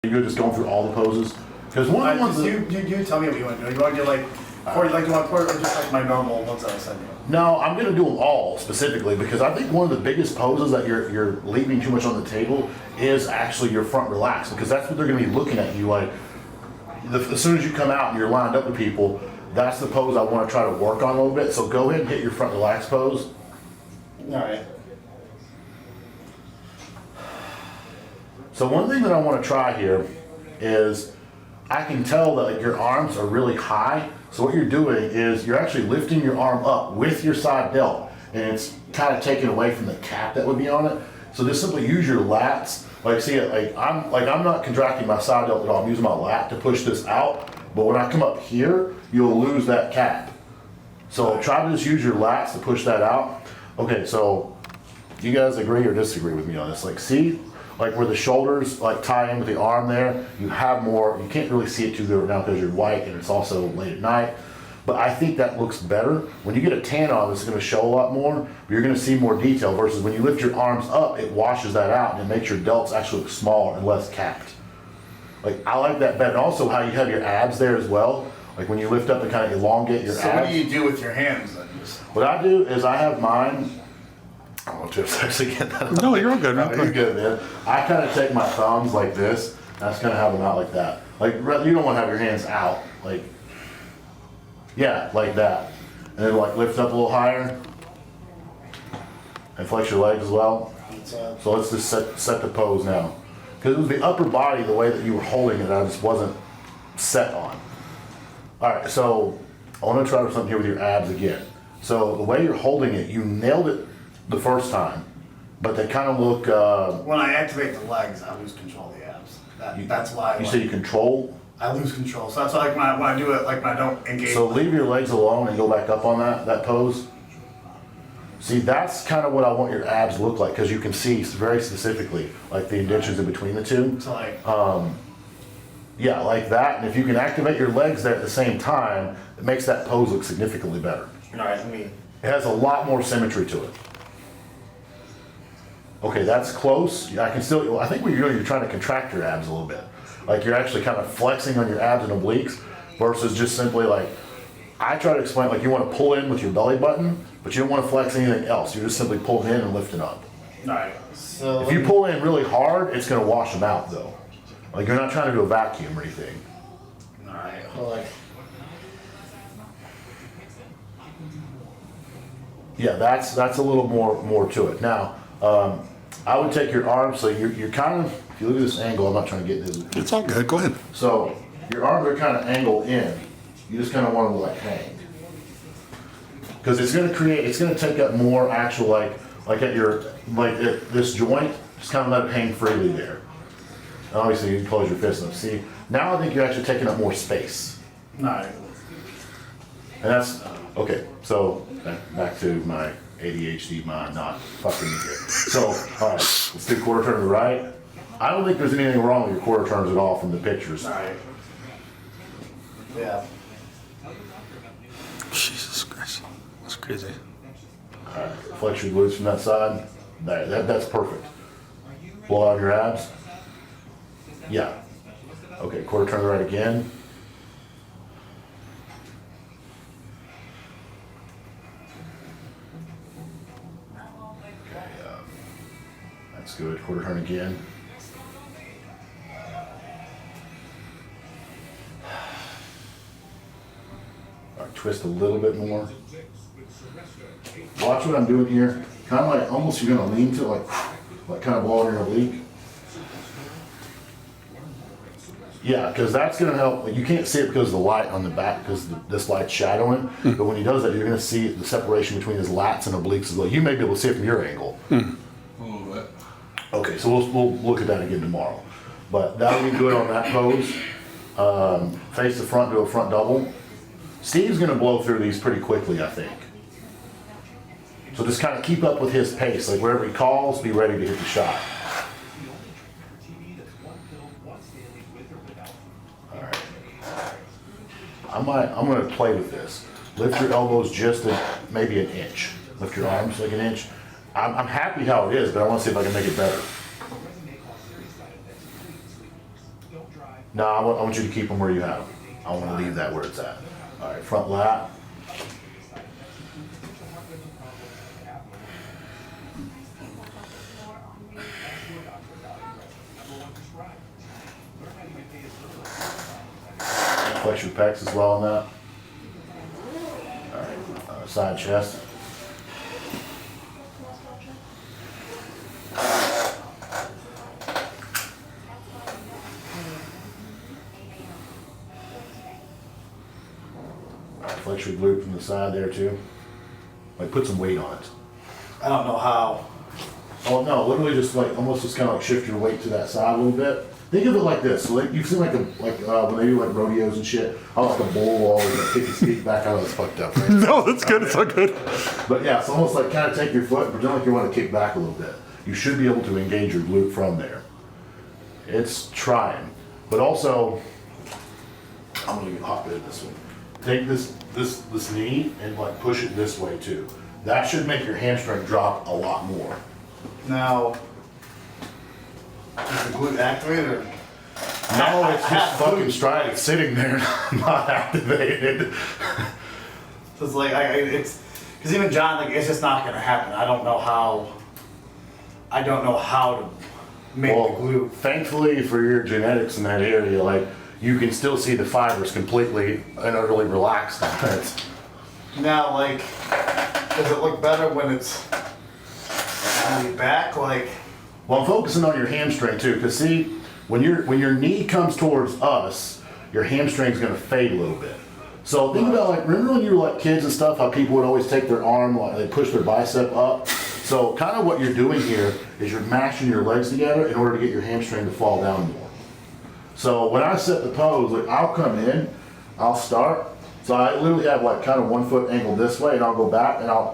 You're just going through all the poses? Because one of the ones you tell me what you want to do. You want to do like, or like you want to put just like my normal ones that I send you? No, I'm going to do them all specifically because I think one of the biggest poses that you're leaving too much on the table is actually your front relax, because that's what they're going to be looking at you like. As soon as you come out and you're lined up with people, that's the pose I want to try to work on a little bit. So go ahead and hit your front relax pose. All right. So one thing that I want to try here is I can tell that like, your arms are really high. So what you're doing is you're actually lifting your arm up with your side delt, and it's kind of taken away from the cap that would be on it. So just simply use your lats. Like see it, I'm not contracting my side delt at all. I'm using my lat to push this out. But when I come up here, you'll lose that cap. So try to just use your lats to push that out. Okay, so you guys agree or disagree with me on this? Like see, like where the shoulders like tie in with the arm there, you have more, you can't really see it too good right now because you're white and it's also late at night. But I think that looks better. When you get a tan on, it's gonna show a lot more, but you're gonna see more detail versus when you lift your arms up, it washes that out and it makes your delts actually look smaller and less capped. Like I like that better. And also how you have your abs there as well. Like when you lift up and kind of elongate your abs. So what do you do with your hands then? What I do is I have mine. I don't know if Jeff's actually getting that. No, you're all good. No, you're good, man. I kind of take my thumbs like this. I just kind of have them out like that. Like you don't want to have your hands out. Like, yeah, like that. And then like lift up a little higher. And flex your legs as well. So let's just set the pose now. Because it was the upper body, the way that you were holding it, I just wasn't set on. All right, so I want to try something here with your abs again. So the way you're holding it, you nailed it the first time, but they kind of look... when I activate the legs, I lose control of the abs. That's why You say you control? I lose control. So that's why like when I do it, like when I don't engage. So leave your legs alone and go back up on that pose. See, that's kind of what I want your abs to look like, because you can see very specifically like the indentions in between the two. So like, yeah, like that. And if you can activate your legs there at the same time, it makes that pose look significantly better. all right, let me. It has a lot more symmetry to it. Okay, that's close. I can still, I think what you're doing, you're trying to contract your abs a little bit. Like you're actually kind of flexing on your abs and obliques versus just simply like, I try to explain like you want to pull in with your belly button, but you don't want to flex anything else. You're just simply pulling in and lifting up. All right, so. If you pull in really hard, it's going to wash them out though. Like you're not trying to do a vacuum or anything. All right, hold on. Yeah, that's a little more to it. Now, I would take your arms, so you're kind of, if you look at this angle, I'm not trying to get this. It's all good. Go ahead. So your arms are kind of angled in. You just kind of want them to like hang. Because it's going to take up more actual like at your, like at this joint, just kind of let it hang freely there. And obviously you can close your fist up. See, now I think you're actually taking up more space. All right. And that's, okay, so back to my ADHD mind not fucking me here. So, all right, let's do quarter turn to the right. I don't think there's anything wrong with your quarter turns at all from the pictures. All right. Yeah. Jesus Christ. That's crazy. All right, flex your glutes from that side. That's perfect. Blow out your abs. Yeah. Okay, quarter turn to the right again. That's good. Quarter turn again. All right, twist a little bit more. Watch what I'm doing here. Kind of like almost you're gonna lean to like kind of blowing your oblique. Yeah, because that's gonna help. You can't see it because of the light on the back, because this light's shadowing. But when he does that, you're gonna see the separation between his lats and obliques as well. You may be able to see it from your angle. A little bit. Okay, so we'll look at that again tomorrow. But that'll be good on that pose. Face the front, do a front double. Steve's gonna blow through these pretty quickly, I think. So just kind of keep up with his pace. Like wherever he calls, be ready to hit the shot. All right. I'm gonna play with this. Lift your elbows just maybe an inch. Lift your arms like an inch. I'm happy how it is, but I want to see if I can make it better. No, I want you to keep them where you have them. I want to leave that where it's at. All right, front lat. Flex your pecs as well on that. All right, side chest. Flex your glute from the side there too. Like put some weight on it. I don't know how. Oh no, literally just like almost just kind of like shift your weight to that side a little bit. Think of it like this. So like you've seen like when they do like rodeos and shit. I like a bull wall and kick his feet back out. It's fucked up, right? No, that's good. It's not good. But yeah, it's almost like kind of take your foot and pretend like you want to kick back a little bit. You should be able to engage your glute from there. It's trying, but also I'm gonna get hot bit this one. Take this knee and like push it this way too. That should make your hamstring drop a lot more. Now, is the glute activated or? No, it's just fucking stride. It's sitting there, not activated. So it's like it's because even John, like, it's just not gonna happen. I don't know how to make Well, the glute. thankfully for your genetics in that area, like you can still see the fibers completely and utterly relaxed on it. Now, like, does it look better when it's on your back? Like, Well, I'm focusing on your hamstring too, because see, when your knee comes towards us, your hamstring's gonna fade a little bit. So think about like, remember when you were like kids and stuff, how people would always take their arm, like they push their bicep up? So kind of what you're doing here is you're mashing your legs together in order to get your hamstring to fall down more. So when I set the pose, like I'll come in, I'll start. So I literally have like kind of 1 foot angled this way and I'll go back and I'll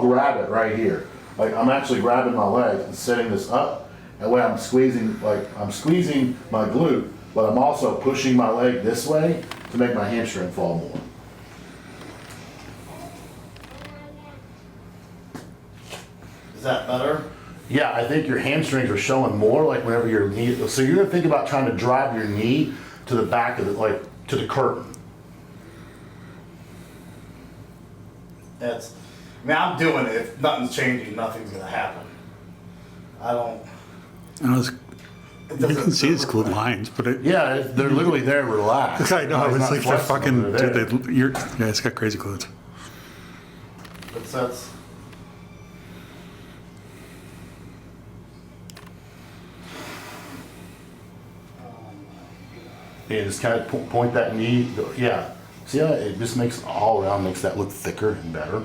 grab it right here. Like I'm actually grabbing my leg and setting this up. And when I'm squeezing my glute, but I'm also pushing my leg this way to make my hamstring fall more. is that better? Yeah, I think your hamstrings are showing more like whenever your knee, so you're gonna think about trying to drive your knee to the back of it, like to the curtain. I mean, I'm doing it. If nothing's changing, nothing's gonna happen. I don't. You can see his glute lines, but it, Yeah, they're literally there relaxed. I know, It's it's not like they're flexible, fucking, they're there. dude, yeah, it's got crazy glutes. That's. Yeah, just kind of point that knee, yeah. See how it just makes all around, makes that look thicker and better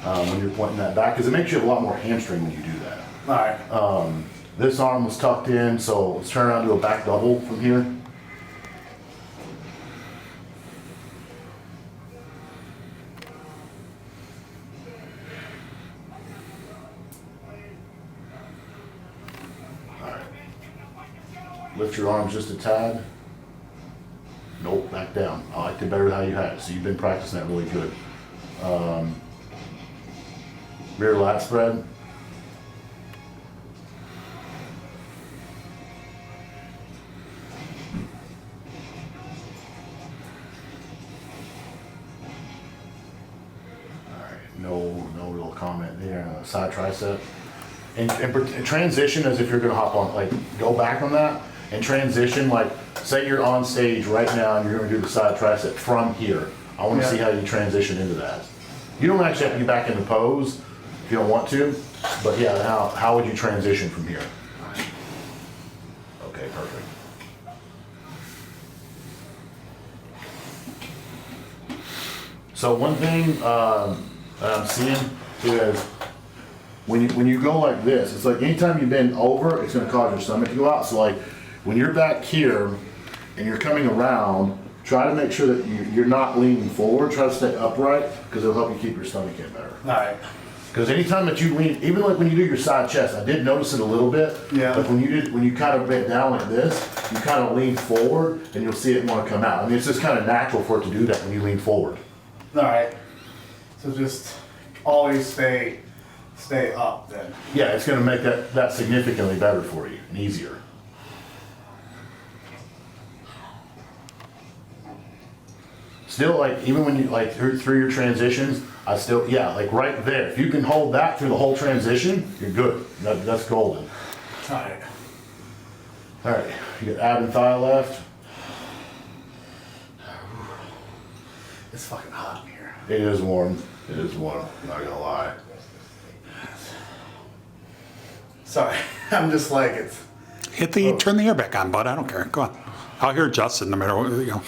when you're pointing that back, because it makes you have a lot more hamstring when you do that. All right. This arm was tucked in, so let's turn around to a back double from here. All right. Lift your arms just a tad. Nope, back down. I liked it better how you had it, so you've been practicing that really good. Rear lat spread. No real comment there. Side tricep. And transition as if you're gonna hop on, like go back on that and transition, like say you're on stage right now and you're gonna do the side tricep from here. I wanna see how you transition into that. You don't actually have to get back into pose if you don't want to, but yeah, how would you transition from here? Okay, perfect. So one thing that I'm seeing is when you go like this, it's like anytime you bend over, it's gonna cause your stomach to go out. So like when you're back here and you're coming around, try to make sure that you're not leaning forward. Try to stay upright because it'll help you keep your stomach in better. All right. Because anytime that you lean, even like when you do your side chest, I did notice it a little bit. Yeah. Like when you kind of bent down like this, you kind of lean forward and you'll see it want to come out. I mean, it's just kind of natural for it to do that when you lean forward. All right. So just always stay up then. Yeah, it's going to make that significantly better for you and easier. still like, even when you like through your transitions, I still, yeah, like right there. If you can hold that through the whole transition, you're good. That's golden. All right. All right, you got ab and thigh left. It's fucking hot in here. It is warm. It is warm. Not gonna lie. Sorry, I'm just like it's. Turn the air back on, bud. I don't care. Go on. I'll hear Justin no matter what you go.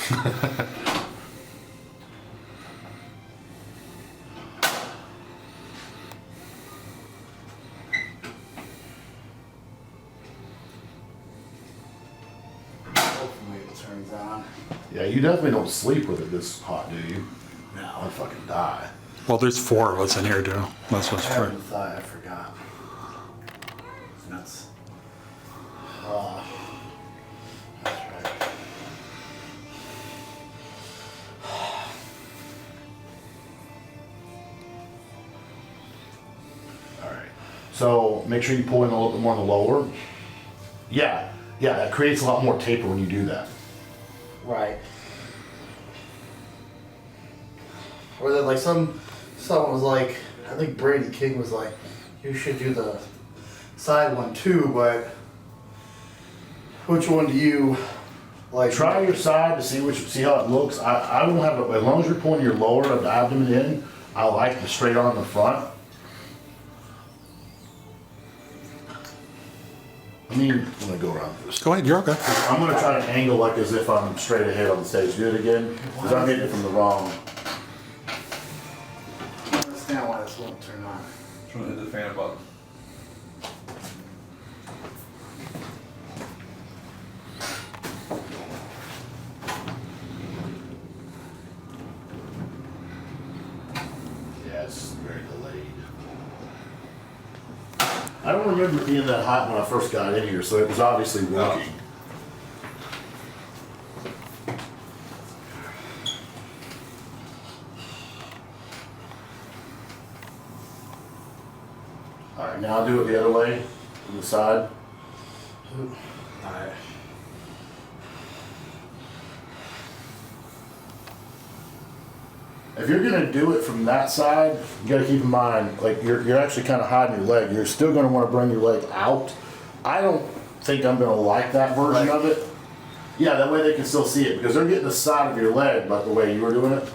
Hopefully it turns on. Yeah, you definitely don't sleep with it this hot, do you? No. I'd fucking die. Well, there's 4 of us in here, too. That's what's I true. haven't thought. I forgot. That's. That's right. All right. So make sure you pull in a little bit more on the lower. Yeah, that creates a lot more taper when you do that. Right. Or then like someone was like, I think Brady King was like, you should do the side one too, but which one do you like? Try your side to see how it looks. I won't have it, as long as you're pulling your lower of the abdomen in, I like the straight arm in the front. I mean, I'm gonna go around this. Go ahead. You're okay. I'm gonna try to angle like as if I'm straight ahead on the stage. Do it again, because I'm hitting it from the wrong. I don't understand why this won't turn on. Just want to hit the fan button. Yeah, it's very delayed. I don't remember it being that hot when I first got in here, so it was obviously working. All right, now I'll do it the other way, from the side. Alright. If you're gonna do it from that side, you gotta keep in mind, like you're actually kind of hiding your leg. You're still gonna want to bring your leg out. I don't think I'm gonna like that version of it. Yeah, that way they can still see it because they're getting the side of your leg, like the way you were doing it.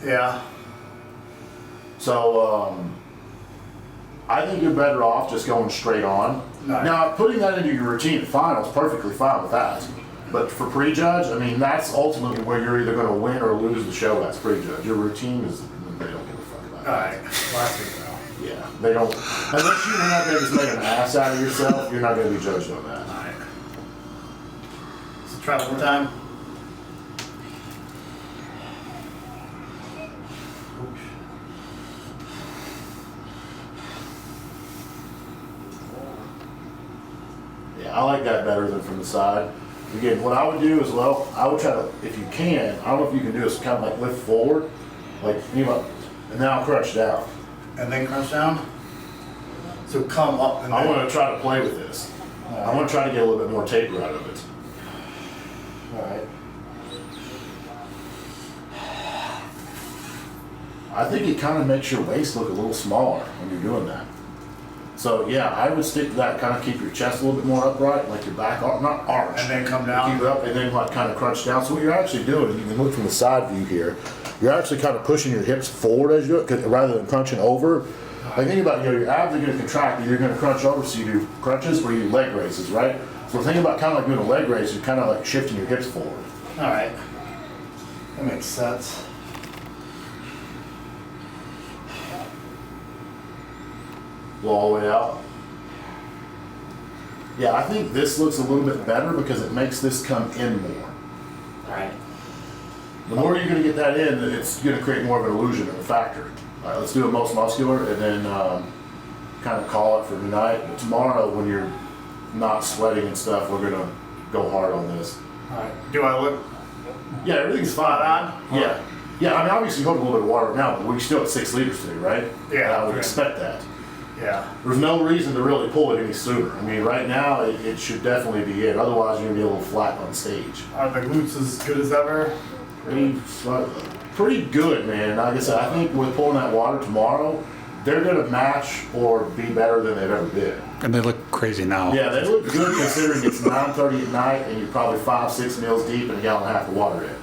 Yeah. So I think you're better off just going straight on. Right. Now, putting that into your routine at finals, perfectly fine with that. But for prejudge, I mean, that's ultimately where you're either going to win or lose the show as prejudge. Your routine is, they don't give a fuck about it. Alright. Last week now. Yeah, they don't. Unless you're not going to just make an ass out of yourself, you're not going to be judged on that. Alright. So try one more time. Yeah, I like that better than from the side. Again, what I would do as well, I would try to, if you can, I don't know if you can do this, kind of like lift forward, like, you know, and then I'll crunch down. And then crunch down. So come up and I then. want to try to play with this. I want to try to get a little bit more taper out of it. Alright. I think it kind of makes your waist look a little smaller when you're doing that. So yeah, I would stick to that, kind of keep your chest a little bit more upright, like your back, not arch. And then come down. Keep it up and then like kind of crunch down. So what you're actually doing, you can look from the side view here, you're actually kind of pushing your hips forward as you do it, 'cause rather than crunching over. Like think about, you know, your abs are going to contract, you're going to crunch over, so you do crunches or you do leg raises, right? So think about kind of like doing a leg raise, you're kind of like shifting your hips forward. Alright. That makes sense. Go all the way out. Yeah, I think this looks a little bit better because it makes this come in more. Alright. The more you're going to get that in, it's going to create more of an illusion of a factor. All right, let's do a most muscular and then kind of call it for tonight. But tomorrow, when you're not sweating and stuff, we're going to go hard on this. Alright. Do I look? Yeah, everything's fine. Yeah. Yeah, I mean, obviously you hold a little bit of water now, but we're still at 6 liters today, right? Yeah, And I would right. expect that. Yeah. There's no reason to really pull it any sooner. I mean, right now, it should definitely be it. Otherwise, you're going to be a little flat on stage. Are the glutes as good as ever? Pretty pretty good, man. Like I said, I think with pulling that water tomorrow, they're going to match or be better than they've ever been. And they look crazy now. Yeah, they look good considering it's 9:30 at night and you're probably 5-6 meals deep and a gallon and a half of water in.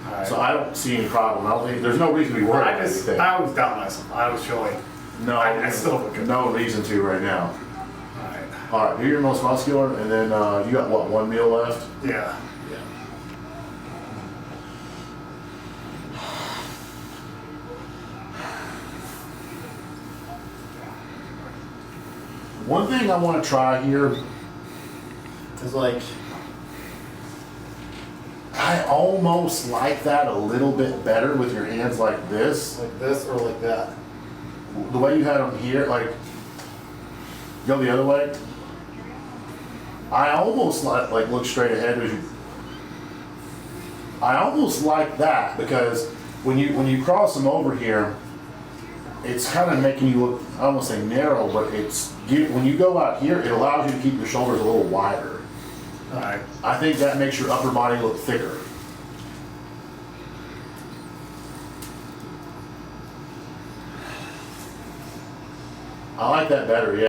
Alright. So I don't see any problem. I don't think there's no reason to be worried about anything. I always doubt myself. I always feel like No, I still look good. no reason to right now. Alright. All right, do your most muscular, and then you got what, 1 meal left? Yeah. One thing I want to try here It's like I almost like that a little bit better with your hands like this. this or like that. The way you had them here, like, go the other way. I almost like look straight ahead as you. I almost like that because when you cross them over here, it's kind of making you look, I don't want to say narrow, but when you go out here, it allows you to keep your shoulders a little wider. Alright. I think that makes your upper body look thicker. I like that better, yeah.